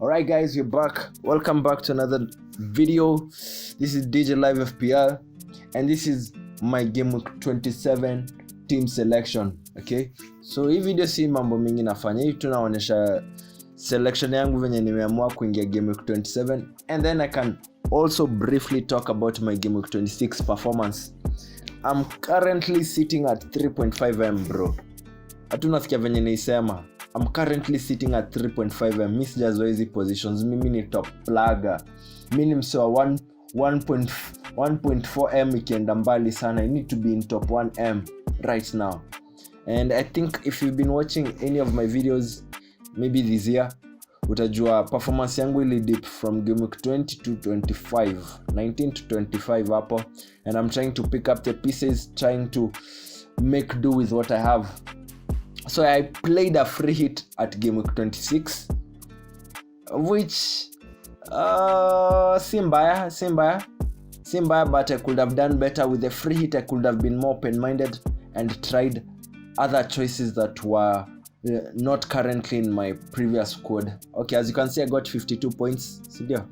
Alright guys, we're back. Welcome back to another video. This is DJ Live FPL and this is my GAMEWEEK 27 team selection. Okay, so hii video si mambo mingi nafanya, hii tunaonyesha selection yangu venye nimeamua kuingia GAMEWEEK 27, and then I can also briefly talk about my GAMEWEEK 26 performance. I'm currently sitting at 3.5M bro. Hatunasikia venye niisema. I'm currently sitting at 3.5M. Mimi sijazoea hizi positions. Mimi ni top plugger. Mimi ni msewa 1.4M ikienda mbali sana. I need to be in top 1M right now. And I think if you've been watching any of my videos maybe this year, utajua performance yangu ili dip from GAMEWEEK 20 to 25, 19 to 25 hapo, and I'm trying to pick up the pieces, trying to make do with what I have. So I played a free hit at GAMEWEEK 26, which si mbaya, but I could have done better with the free hit. I could have been more open-minded and tried other choices that were not currently in my previous squad. Okay, as you can see, I got 52 points. See there,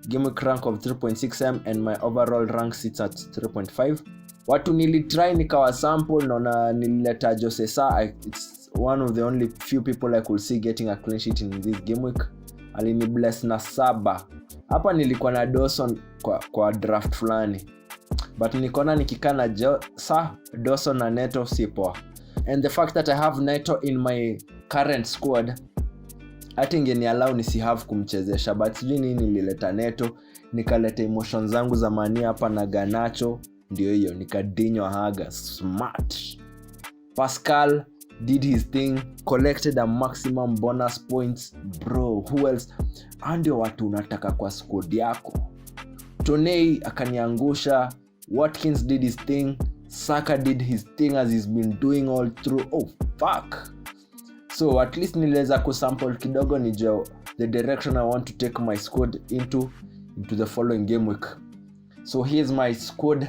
GAMEWEEK rank of 3.6M and my overall rank sits at 3.5. Watu nilitry nikawa sample na nilileta Masaa. It's one of the only few people I could see getting a clean sheet in this GAMEWEEK. Alini bless na 7. Hapa nilikuwa na Dawson kwa draft fulani, but nikaona nikikaa na Dawson na Neto sipoa. And the fact that I have Neto in my current squad, hata ingeni allow nisi have kumchezesha, but sijui nini nilileta Neto, nikaleta emotions zangu za mania hapa na Ganacho, ndio hiyo nikadinywa haga smart. Pascal did his thing, collected a maximum bonus points bro. Who else? Ndio watu unataka kwa squad yako. Toney akaniangusha, Watkins did his thing, Saka did his thing as he's been doing all through. Oh fuck. So at least niliweza kusample kidogo nijue the direction I want to take my squad into the following GAMEWEEK. So here's my squad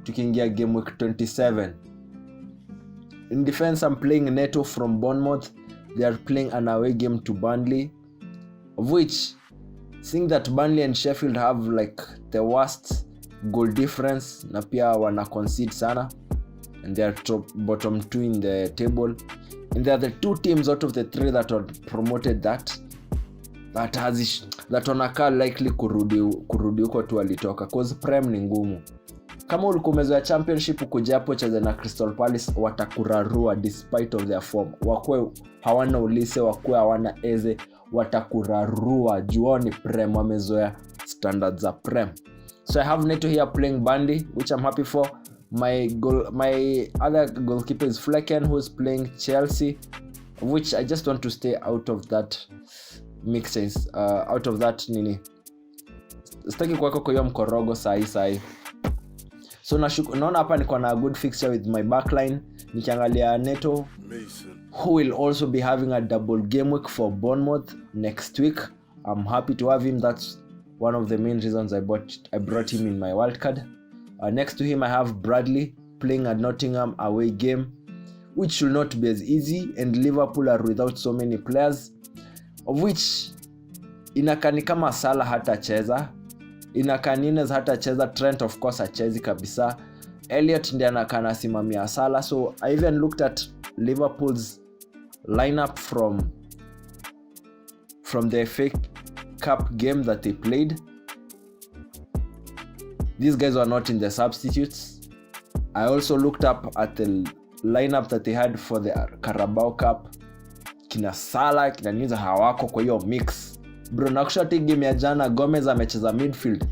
tukiingia GAMEWEEK 27. In defense, I'm playing Neto from Bournemouth. They are playing an away game to Burnley, of which, seeing that Burnley and Sheffield have like the worst goal difference, na pia wana concede sana, and they are bottom 2 in the table, and they are the 2 teams out of the 3 that are promoted that wanakaa likely kurudi huko tu walitoka, cause Prem ni ngumu. Kama ulikuwa umezoea championship ukuja hapo cheze na Crystal Palace, watakurarua despite of their form. Wakwe hawana Ulise, wakwe hawana Eze, watakurarua. Juoni Prem, wamezoea standards za Prem. So I have Neto here playing Burnley, which I'm happy for. My other goalkeeper is Flecken, who's playing Chelsea, which I just want to stay out of that mixes, out of that nini. Sitaki kuweka kwa hiyo mkorogo sahi. So naona hapa niko na a good fixture with my backline. Nikiangalia Neto, who will also be having a double GAMEWEEK for Bournemouth next week. I'm happy to have him. That's one of the main reasons I brought him in my wildcard. Next to him I have Bradley playing at Nottingham away game, which should not be as easy, and Liverpool are without so many players, of which inakani kama Salah hatacheza, Inakaninez hatacheza, Trent of course hachezi kabisa, Elliot ndiye anakana simamia Salah. So I even looked at Liverpool's lineup from the FA Cup game that they played. These guys were not in the substitutes. I also looked up at the lineup that they had for the Carabao Cup. Kina Salah, kina Niza hawako kwa hiyo mix. Bro, nakushati game ya jana Gomez amecheza midfield.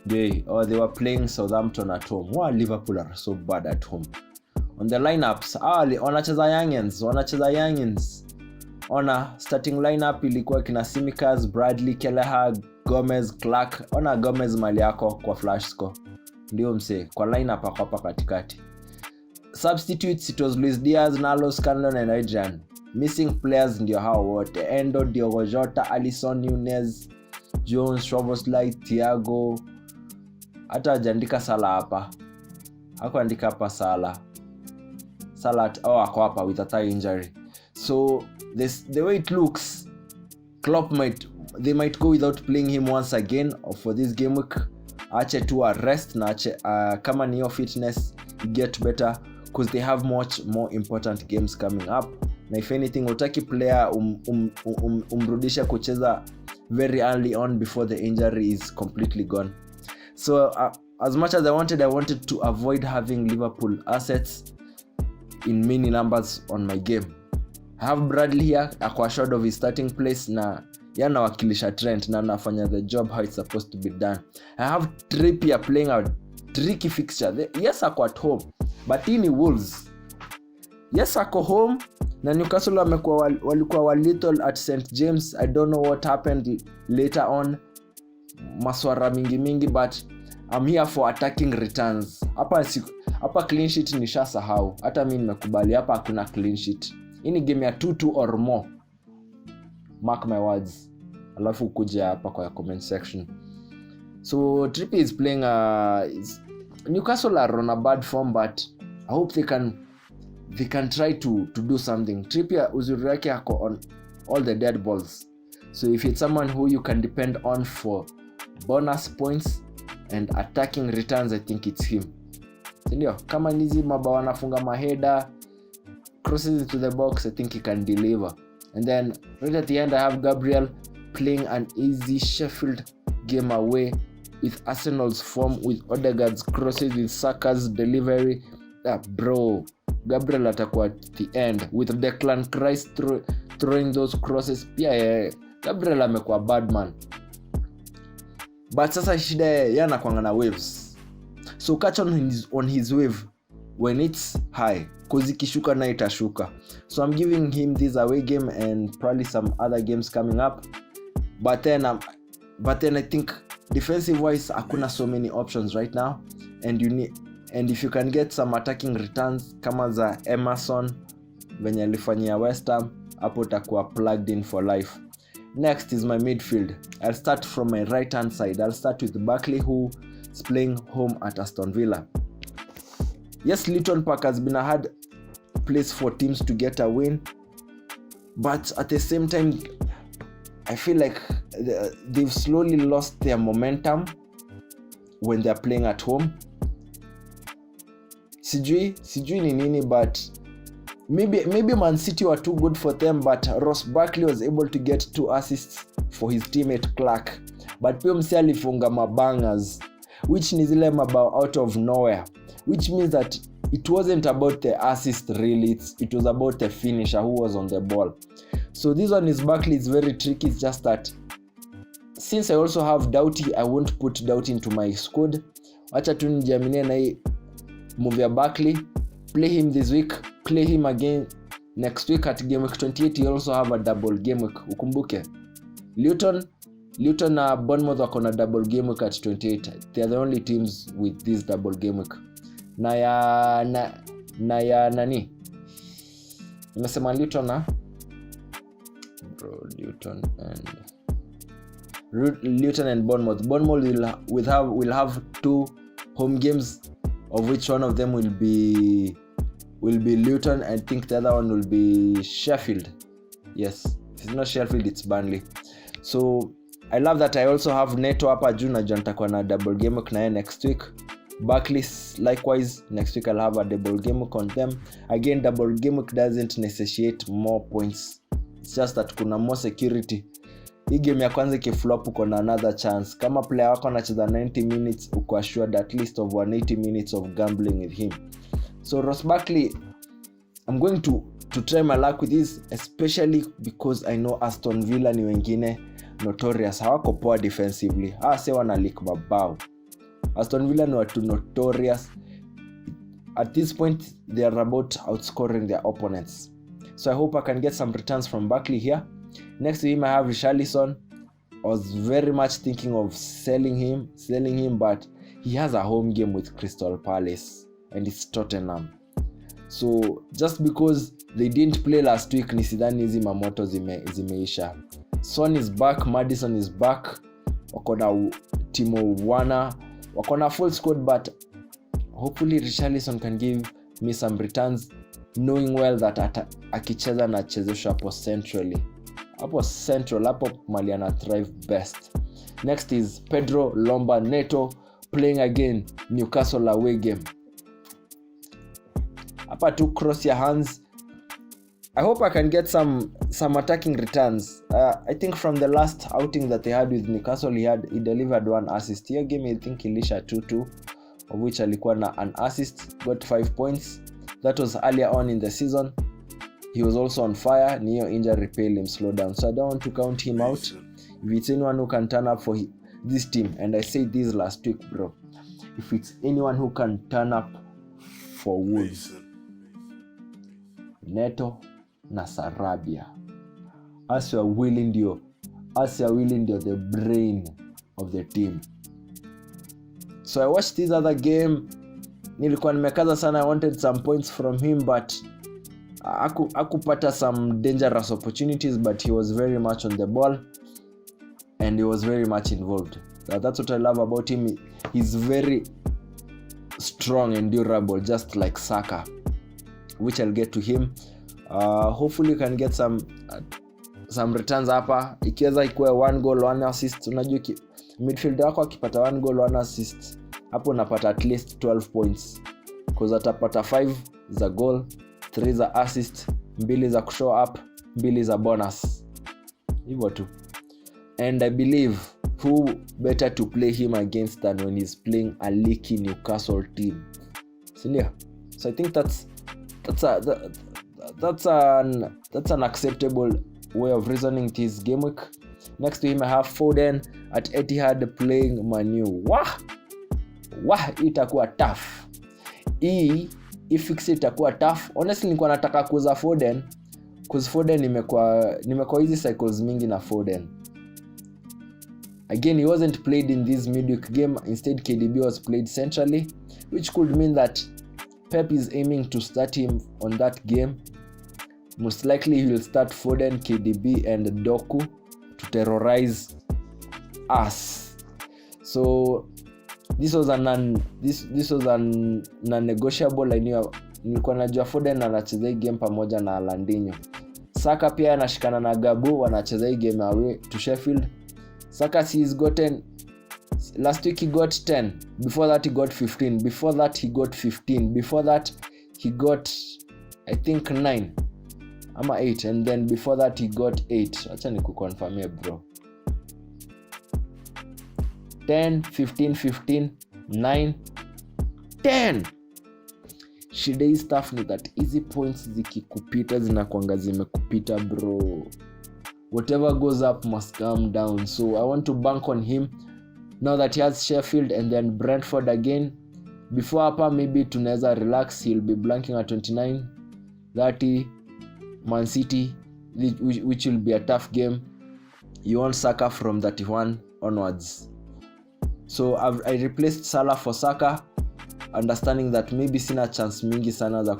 They were playing Southampton at home. Wow, Liverpool are so bad at home. On the lineups, wanacheza youngins. Ona starting lineup ilikuwa kina Simikas, Bradley, Kelleher, Gomez, Clark. Ona Gomez mali yako kwa flash score. Ndio mse kwa lineup hapa katikati. Substitutes, it was Luis Diaz, Nalo, Scanlon and Adrian. Missing players ndio hao wote: Endo, Diogo Jota, Alisson, Nunez, Jones, Szoboszlai, Thiago. Hata hajaandika Salah hapa. Hakuandika hapa Salah ako hapa with a thigh injury. So the way it looks, Klopp they might go without playing him once again for this game week. Ache tu a rest na ache kama ni fitness get better, because they have much more important games coming up. Na if anything utaki player umrudisha kucheza very early on before the injury is completely gone. So as much as I wanted to avoid having Liverpool assets in many numbers on my game. I have Bradley here akwa short of his starting place na yana wakilisha Trent na anafanya the job how it's supposed to be done. I have Trippier playing a tricky fixture. Yes, ako at home, but ini Wolves. Yes, ako home na Newcastle walikuwa little at St James. I don't know what happened later on, maswara mingi, but I'm here for attacking returns. Hapa clean sheet nishasahau. Hata mimi nimekubali hapa hakuna clean sheet. Ini game ya 2-2 or more. Mark my words. Alafu kuja hapa kwa comment section. So Trippier is playing Newcastle are on a bad form, but I hope they can try to do something. Trippier uzuri yake ako on all the dead balls. So if it's someone who you can depend on for bonus points and attacking returns, I think it's him. Ndio, kama nizi mabao anafunga maheda, crosses into the box, I think he can deliver. And then right at the end I have Gabriel playing an easy Sheffield game away with Arsenal's form, with Odegaard's crosses, with Saka's delivery. Bro, Gabriel atakuwa at the end with Declan Rice throwing those crosses. Yeah, Gabriel amekuwa bad man. But sasa shida yana kwangana waves. So catch on his wave when it's high, cause ikishuka na itashuka. So I'm giving him this away game and probably some other games coming up. But then I think defensive wise hakuna so many options right now, and if you can get some attacking returns kama za Emerson venye alifanyia West Ham, hapo takuwa plugged in for life. Next is my midfield. I'll start from my right hand side. I'll start with Barkley, who is playing home at Aston Villa. Yes, Luton Park has been a hard place for teams to get a win, but at the same time I feel like they've slowly lost their momentum when they're playing at home. Sijui ni nini, but maybe Man City were too good for them, but Ross Barkley was able to get 2 assists for his teammate Clark. But pia msi alifunga mabangers, which ni zile mabao out of nowhere, which means that it wasn't about the assist really, it was about the finisher who was on the ball. So this one is Barkley, is very tricky. It's just that since I also have Doughty, I won't put Doughty into my squad. Acha tu nijaminie na hii move ya Barkley. Play him this week, play him again next week at game week 28. You also have a double game week. Ukumbuke Luton na Bournemouth wako na double game week at 28. They are the only teams with this double game week. Na ya nani? Nimesema Luton na Luton and Bournemouth. Bournemouth will have 2 home games, of which one of them will be Luton. I think the other one will be Sheffield. Yes, if it's not Sheffield, it's Burnley. So I love that I also have Neto hapa juu na nitakuwa na double game week na next week. Barkley likewise, next week I'll have a double game week on them. Again, double game week doesn't necessitate more points. It's just that kuna more security. Hii game ya kwanza ikiflop uko na another chance. Kama player wako anacheza 90 minutes, uko assured at least of 180 minutes of gambling with him. So Ross Barkley, I'm going to try my luck with this, especially because I know Aston Villa ni wengine notorious. Hawako poor defensively. Se wana leak mabao. Aston Villa ni watu notorious. At this point, they are about outscoring their opponents. So I hope I can get some returns from Barkley here. Next to him I have Richarlison. I was very much thinking of selling him, but he has a home game with Crystal Palace and it's Tottenham. So just because they didn't play last week, nisidhani hizi mamoto zimeisha. Son is back, Madison is back. Wako na Timo Werner, wako na full squad, but hopefully Richarlison can give me some returns, knowing well that akicheza na chezesha hapo centrally. hapo central, hapo mali ana thrive best. Next is Pedro Lomba Neto playing again Newcastle away game. Hapa tu cross your hands. I hope I can get some attacking returns. I think from the last outing that they had with Newcastle, he delivered 1 assist. Here game I think ilisha 2-2, of which alikuwa na an assist, got 5 points. That was earlier on in the season. He was also on fire. Neo injury failed him slow down, so I don't want to count him out. If it's anyone who can turn up for this team, and I said this last week, bro, if it's anyone who can turn up for Wolves, Neto na Sarabia. As you are willing, the brain of the team. So I watched this other game. Nilikuwa nimekaza sana. I wanted some points from him, but akupata some dangerous opportunities, but he was very much on the ball and he was very much involved. That's what I love about him. He's very strong and durable, just like Saka, which I'll get to him. Hopefully you can get some returns hapa. Ikiweza ikuwe 1 goal 1 assist. Unajua midfield wako akipata 1 goal 1 assist, hapo unapata at least 12 points, because atapata 5 za goal, 3 za assist, 2 za kushow up, 2 za bonus. Hivyo tu. And I believe who better to play him against than when he's playing a leaky Newcastle team. So I think that's an acceptable way of reasoning this game week. Next to him I have Foden at Etihad playing Man U. Itakuwa tough. Hii fix itakuwa tough. Honestly nilikuwa nataka kuuza Foden, cause Foden nimekuwa hizi cycles mingi na Foden. Again, he wasn't played in this midweek game. Instead, KDB was played centrally, which could mean that Pep is aiming to start him on that game. Most likely, he will start Foden, KDB, and Doku to terrorize us. So this was a non-negotiable. I knew nilikuwa najua Foden anacheza hii game pamoja na Landinho. Saka pia anashikana na Gabu, wanacheza hii game away to Sheffield. Saka he's gotten, last week he got 10, before that he got 15, before that he got 15, before that he got I think 9 ama 8, and then before that he got 8. Acha nikuconfirm bro. 10, 15, 9, 10. Shida hii stuff ni that easy points zikikupita zinakuanga zimekupita bro. Whatever goes up must come down. So I want to bank on him now that he has Sheffield and then Brentford again. Before hapa maybe tunaweza relax. He'll be blanking at 29, 30, Man City, which will be a tough game. You want Saka from 31 onwards. So I replaced Salah for Saka, understanding that maybe sina chance mingi sana za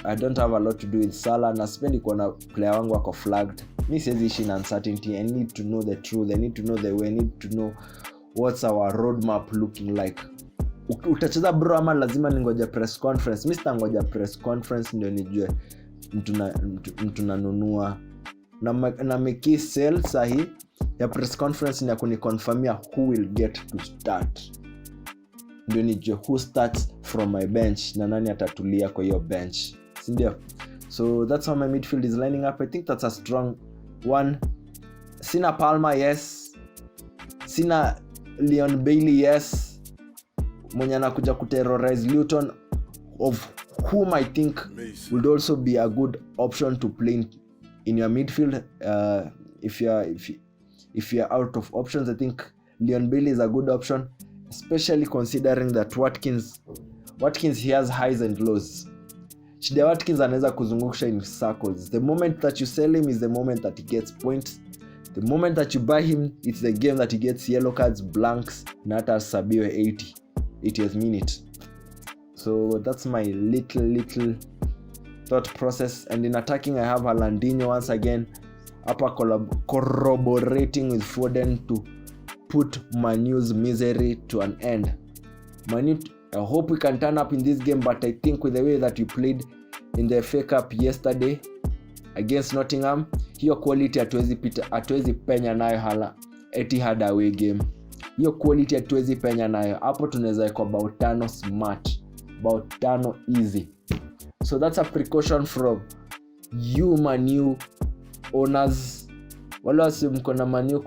I don't have a lot to do with Salah, na sipendi kuona player wangu wako flagged. Mi siwezi ishi na uncertainty. I need to know the truth. I need to know the way. I need to know what's our roadmap looking like. Utacheza bro ama lazima ningoja press conference? Mi sitangoja press conference ndio nijue mtu nanunua. Na make sell sahi ya press conference ni ya kuniconfirmia who will get to start. Ndio nijue who starts from my bench na nani atatulia kwa hiyo bench. Sindio? So that's how my midfield is lining up. I think that's a strong one. Sina Palmer, yes. Sina Leon Bailey, yes. Mwenye anakuja kuterrorize Luton, of whom I think would also be a good option to play in your midfield. If you're out of options, I think Leon Bailey is a good option, especially considering that Watkins he has highs and lows. Shida Watkins anaweza kuzungusha in circles. The moment that you sell him is the moment that he gets points. The moment that you buy him, it's the game that he gets yellow cards, blanks, na hata Sabiwe 80th minute. So that's my little thought process. And in attacking, I have Landinho once again, upper corroborating with Foden to put Manu's misery to an end. Manu, I hope we can turn up in this game, but I think with the way that you played in the FA Cup yesterday against Nottingham, hiyo quality hatuwezi penya nayo hala Etihad away game. Hiyo quality hatuwezi penya nayo. Hapo tunaweza iko about 5 smart, about 5 easy. So that's a precaution from you Man U owners. Wala wasimko na Man U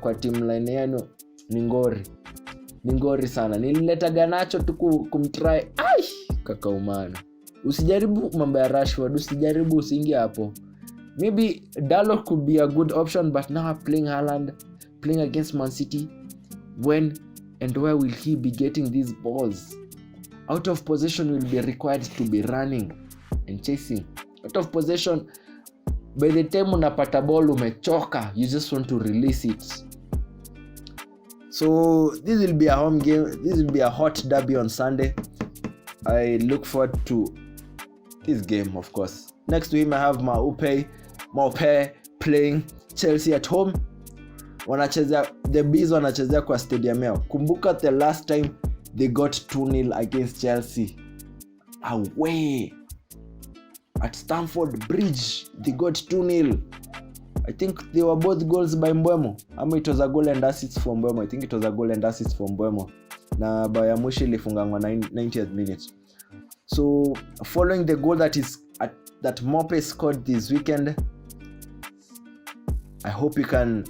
kwa team line yenu ni ngori sana. Nilileta Ganacho tu kumtry. Kaka umana. Usijaribu mambo ya Rashford, usiingie hapo. Maybe Dalot could be a good option, but now playing Haaland, playing against Man City, when and where will he be getting these balls? Out of possession will be required to be running and chasing. Out of possession, by the time unapata ball umechoka, you just want to release it. So this will be a home game. This will be a hot derby on Sunday. I look forward to this game, of course. Next to him I have Maupay playing Chelsea at home. The Bees wanachezea kwa stadium yao. Kumbuka the last time they got 2-0 against Chelsea away at Stamford Bridge. They got 2-0. I think they were both goals by Mbeumo. It was a goal and assist for Mbeumo. I think it was a goal and assist for Mbeumo. Na bao mwisho ilifungwa 90th minute. So following the goal that Mope scored this weekend, I hope you can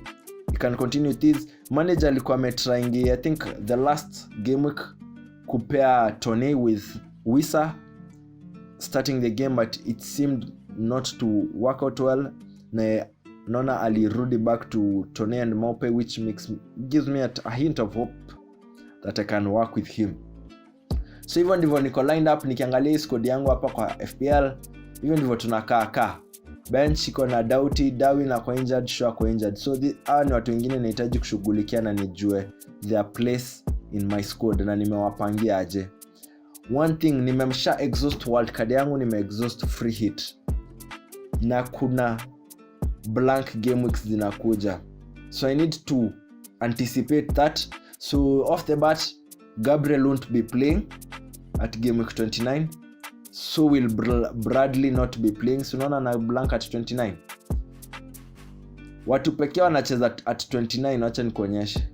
continue this. Manager alikuwa ametrying, I think the last game week, compare Tone with Wissa starting the game, but it seemed not to work out well. Naona alirudi back to Tone and Mope, which gives me a hint of hope that I can work with him. So hivyo ndivyo niko lined up. Nikiangalia squad yangu hapa kwa FPL, hivyo ndivyo tunakaa. Bench iko na Dawi na kwa injured, Shaw kwa injured. So hawa ni watu wengine nahitaji kushughulikia na nijue their place in my squad na nimewapangia aje. One thing, nimemsha exhaust wild card yangu, exhaust free hit. Na kuna blank game weeks zinakuja. So I need to anticipate that. So off the bat, Gabriel won't be playing at game week 29. So will Bradley not be playing. So naona na blank at 29. Watu pekee wanacheza at 29, acha nikuonyeshe.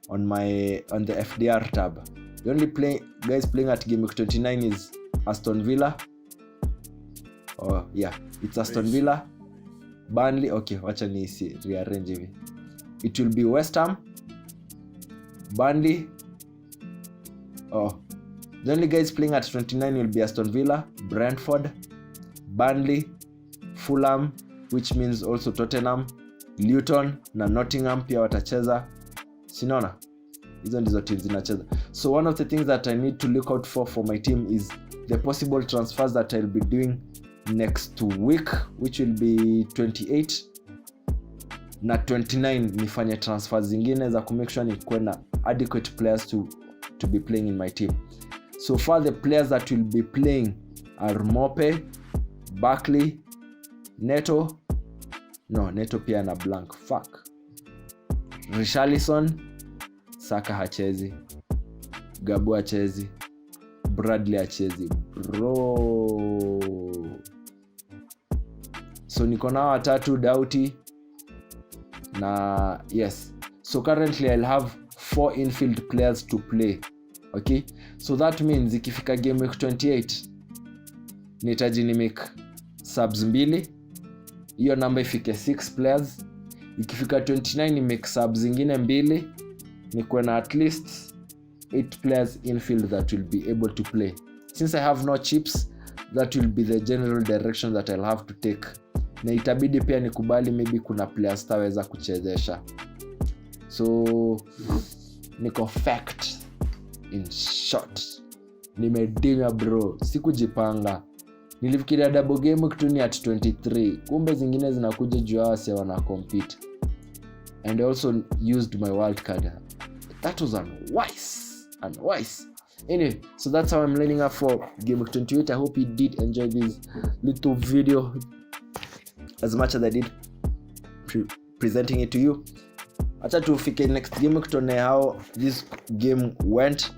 On the FDR tab. The only guys playing at game week 29 is Aston Villa. Oh yeah, it's Aston Villa. Burnley, okay, wacha ni rearrange hivi. It will be West Ham, Burnley. The only guys playing at 29 will be Aston Villa, Brentford, Burnley, Fulham, which means also Tottenham, Luton na Nottingham pia watacheza. Sinaona hizo ndizo teams zinacheza. So one of the things that I need to look out for my team is the possible transfers that I'll be doing next week, which will be 28 na 29. Nifanye transfers zingine za kumake sure nikuwe na adequate players to be playing in my team. So far the players that will be playing are Mope, Barkley, Neto pia na blank, Richarlison, Saka hachezi, Gabu hachezi, Bradley hachezi bro. So niko na watatu Doughty na yes. So currently I'll have 4 infield players to play. Okay? So that means ikifika game week 28 nitaji ni make subs 2. Hiyo namba ifike 6 players. Ikifika 29 ni make subs zingine 2. Nikuwe na at least 8 players infield that will be able to play. Since I have no chips, that will be the general direction that I'll have to take. Na itabidi pia nikubali maybe kuna players taweza kuchezesha. So niko fact in short. Nimedimia bro, sikujipanga. Nilifikiria double game week tu ni at 23. Kumbe zingine zinakuja juu hao si wana compete. And I also used my wild card. That was unwise. Anyway, so that's how I'm lining up for game week 28. I hope you did enjoy this little video as much as I did presenting it to you. Acha tufike next game week tuone how this game went.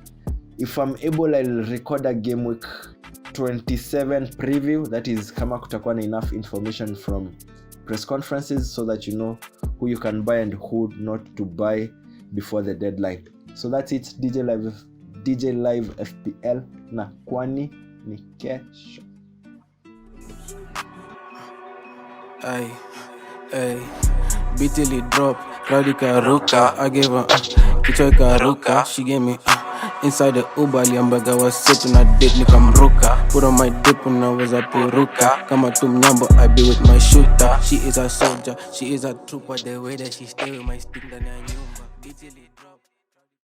If I'm able, I'll record a game week 27 preview, that is kama kutakuwa na enough information from press conferences so that you know who you can buy and who not to buy before the deadline. So that's it, DJ Live FPL na kwani ni kesho. BTL drop, crowd karuka. I gave her kichwa karuka. She gave me inside the Uber. Liambaga was sitting on a date nikamruka. Put on my dip when I was a peruka. Kama tumnyambo, I be with my shooter. She is a soldier, she is a trooper. The way that she stay with my stick ndani ya nyumba. BTL drop.